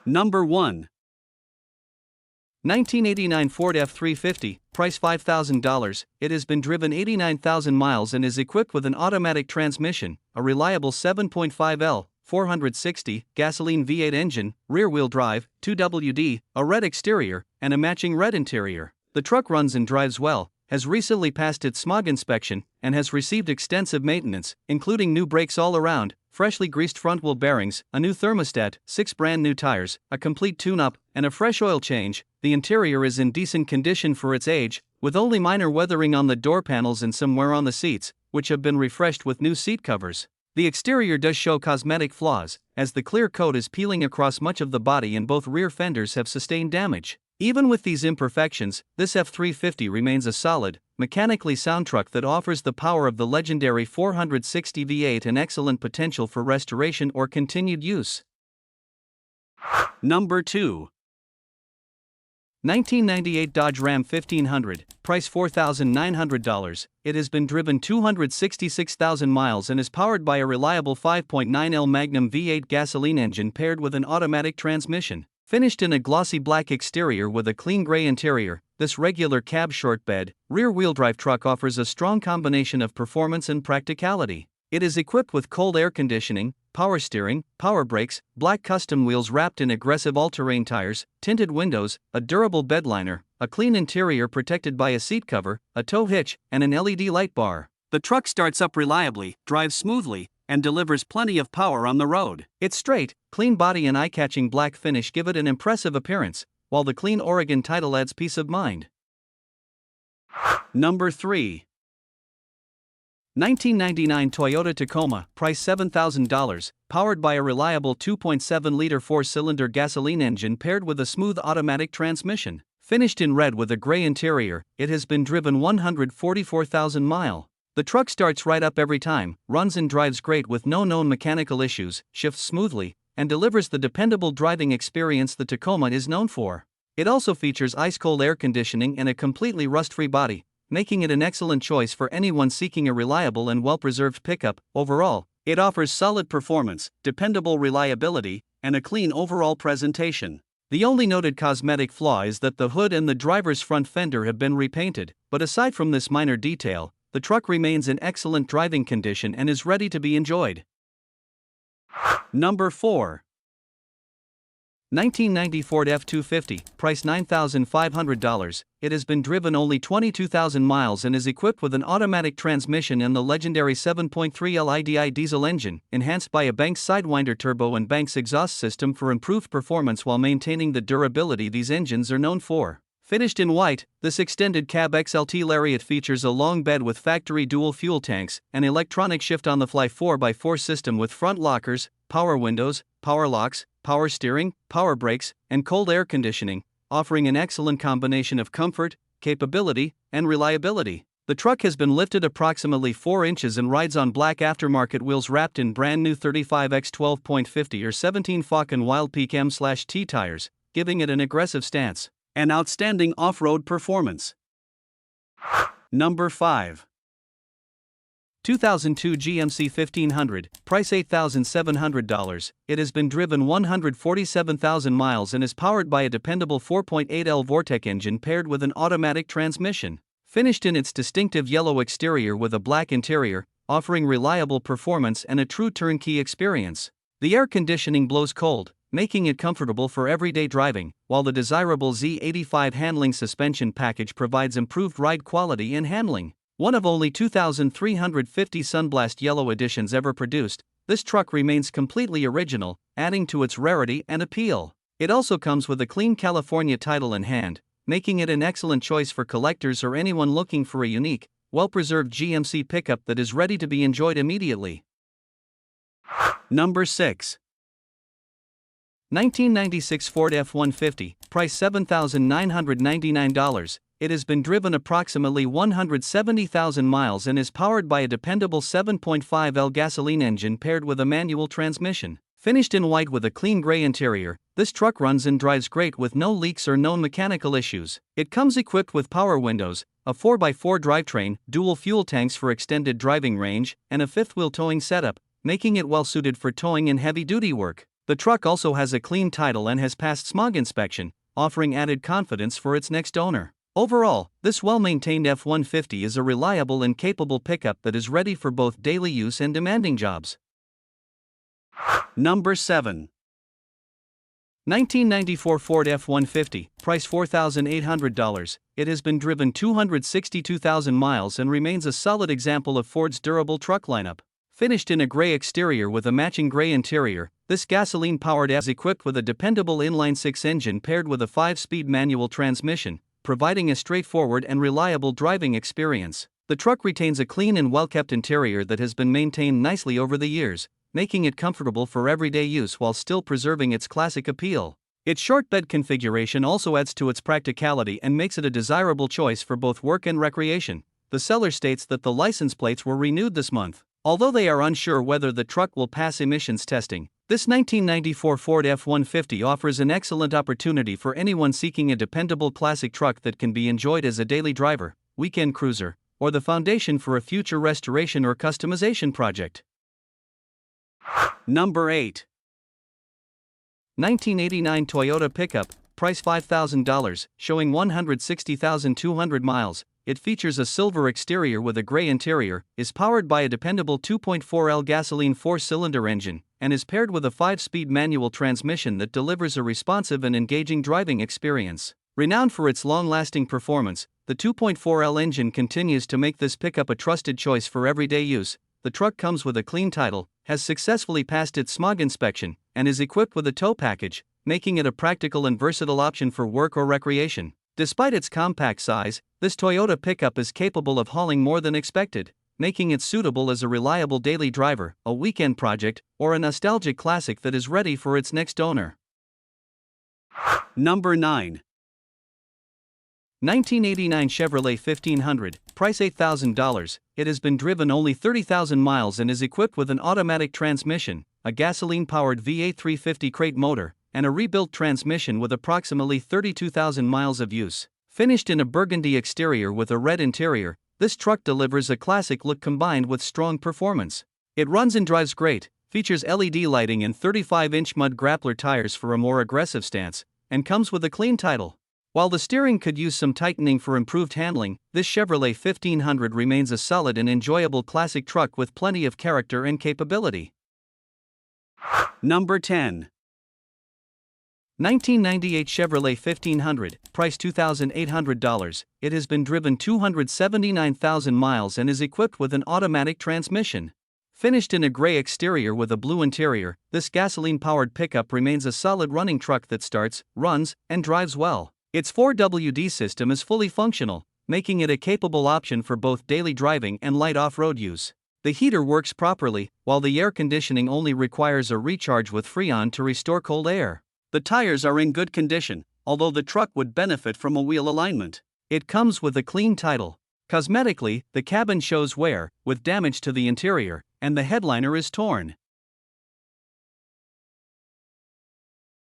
Number 1. 1989 Ford F-350, price $5,000. It has been driven 89,000 miles and is equipped with an automatic transmission, a reliable 7.5L, 460, gasoline V8 engine, rear-wheel drive, 2WD, a red exterior, and a matching red interior. The truck runs and drives well, has recently passed its smog inspection, and has received extensive maintenance, including new brakes all around, freshly greased front wheel bearings, a new thermostat, 6 brand new tires, a complete tune-up, and a fresh oil change. The interior is in decent condition for its age, with only minor weathering on the door panels and some wear on the seats, which have been refreshed with new seat covers. The exterior does show cosmetic flaws, as the clear coat is peeling across much of the body and both rear fenders have sustained damage. Even with these imperfections, this F-350 remains a solid, mechanically sound truck that offers the power of the legendary 460 V8 and excellent potential for restoration or continued use. Number 2. 1998 Dodge Ram 1500, price $4,900. It has been driven 266,000 miles and is powered by a reliable 5.9L Magnum V8 gasoline engine paired with an automatic transmission. Finished in a glossy black exterior with a clean gray interior, this regular cab short bed, rear-wheel drive truck offers a strong combination of performance and practicality. It is equipped with cold air conditioning, power steering, power brakes, black custom wheels wrapped in aggressive all-terrain tires, tinted windows, a durable bed liner, a clean interior protected by a seat cover, a tow hitch, and an LED light bar. The truck starts up reliably, drives smoothly, and delivers plenty of power on the road. Its straight, clean body and eye-catching black finish give it an impressive appearance, while the clean Oregon title adds peace of mind. Number 3. 1999 Toyota Tacoma, price $7,000, powered by a reliable 2.7-liter 4-cylinder gasoline engine paired with a smooth automatic transmission. Finished in red with a gray interior, it has been driven 144,000 miles. The truck starts right up every time, runs and drives great with no known mechanical issues, shifts smoothly, and delivers the dependable driving experience the Tacoma is known for. It also features ice-cold air conditioning and a completely rust-free body, making it an excellent choice for anyone seeking a reliable and well-preserved pickup. Overall, it offers solid performance, dependable reliability, and a clean overall presentation. The only noted cosmetic flaw is that the hood and the driver's front fender have been repainted, but aside from this minor detail, the truck remains in excellent driving condition and is ready to be enjoyed. Number 4. 1990 Ford F-250, price $9,500. It has been driven only 22,000 miles and is equipped with an automatic transmission and the legendary 7.3L IDI diesel engine, enhanced by a Banks Sidewinder turbo and Banks exhaust system for improved performance while maintaining the durability these engines are known for. Finished in white, this extended cab XLT Lariat features a long bed with factory dual fuel tanks, an electronic shift-on-the-fly 4x4 system with front lockers, power windows, power locks, power steering, power brakes, and cold air conditioning, offering an excellent combination of comfort, capability, and reliability. The truck has been lifted approximately 4 inches and rides on black aftermarket wheels wrapped in brand new 35x 12.50 or 17 Falcon Wild Peak M/T tires, giving it an aggressive stance and outstanding off-road performance. Number 5. 2002 GMC 1500, price $8,700. It has been driven 147,000 miles and is powered by a dependable 4.8L Vortec engine paired with an automatic transmission. Finished in its distinctive yellow exterior with a black interior, offering reliable performance and a true turnkey experience. The air conditioning blows cold, making it comfortable for everyday driving, while the desirable Z85 handling suspension package provides improved ride quality and handling. One of only 2,350 Sunblast Yellow editions ever produced, this truck remains completely original, adding to its rarity and appeal. It also comes with a clean California title in hand, making it an excellent choice for collectors or anyone looking for a unique, well-preserved GMC pickup that is ready to be enjoyed immediately. Number 6. 1996 Ford F-150, price $7,999. It has been driven approximately 170,000 miles and is powered by a dependable 7.5L gasoline engine paired with a manual transmission. Finished in white with a clean gray interior, this truck runs and drives great with no leaks or known mechanical issues. It comes equipped with power windows, a 4x4 drivetrain, dual fuel tanks for extended driving range, and a fifth-wheel towing setup, making it well-suited for towing and heavy-duty work. The truck also has a clean title and has passed smog inspection, offering added confidence for its next owner. Overall, this well-maintained F-150 is a reliable and capable pickup that is ready for both daily use and demanding jobs. Number 7. 1994 Ford F-150, price $4,800. It has been driven 262,000 miles and remains a solid example of Ford's durable truck lineup. Finished in a gray exterior with a matching gray interior, this gasoline-powered is equipped with a dependable inline-six engine paired with a 5-speed manual transmission, providing a straightforward and reliable driving experience. The truck retains a clean and well-kept interior that has been maintained nicely over the years, making it comfortable for everyday use while still preserving its classic appeal. Its short bed configuration also adds to its practicality and makes it a desirable choice for both work and recreation. The seller states that the license plates were renewed this month. Although they are unsure whether the truck will pass emissions testing, this 1994 Ford F-150 offers an excellent opportunity for anyone seeking a dependable classic truck that can be enjoyed as a daily driver, weekend cruiser, or the foundation for a future restoration or customization project. Number 8. 1989 Toyota pickup, price $5,000, showing 160,200 miles. It features a silver exterior with a gray interior, is powered by a dependable 2.4L gasoline 4-cylinder engine, and is paired with a 5-speed manual transmission that delivers a responsive and engaging driving experience. Renowned for its long-lasting performance, the 2.4L engine continues to make this pickup a trusted choice for everyday use. The truck comes with a clean title, has successfully passed its smog inspection, and is equipped with a tow package, making it a practical and versatile option for work or recreation. Despite its compact size, this Toyota pickup is capable of hauling more than expected, making it suitable as a reliable daily driver, a weekend project, or a nostalgic classic that is ready for its next owner. Number 9. 1989 Chevrolet 1500, price $8,000. It has been driven only 30,000 miles and is equipped with an automatic transmission, a gasoline-powered V8 350 crate motor, and a rebuilt transmission with approximately 32,000 miles of use. Finished in a burgundy exterior with a red interior, this truck delivers a classic look combined with strong performance. It runs and drives great, features LED lighting and 35-inch mud grappler tires for a more aggressive stance, and comes with a clean title. While the steering could use some tightening for improved handling, this Chevrolet 1500 remains a solid and enjoyable classic truck with plenty of character and capability. Number 10. 1998 Chevrolet 1500, price $2,800. It has been driven 279,000 miles and is equipped with an automatic transmission. Finished in a gray exterior with a blue interior, this gasoline-powered pickup remains a solid running truck that starts, runs, and drives well. Its 4WD system is fully functional, making it a capable option for both daily driving and light off-road use. The heater works properly, while the air conditioning only requires a recharge with Freon to restore cold air. The tires are in good condition, although the truck would benefit from a wheel alignment. It comes with a clean title. Cosmetically, the cabin shows wear, with damage to the interior, and the headliner is torn.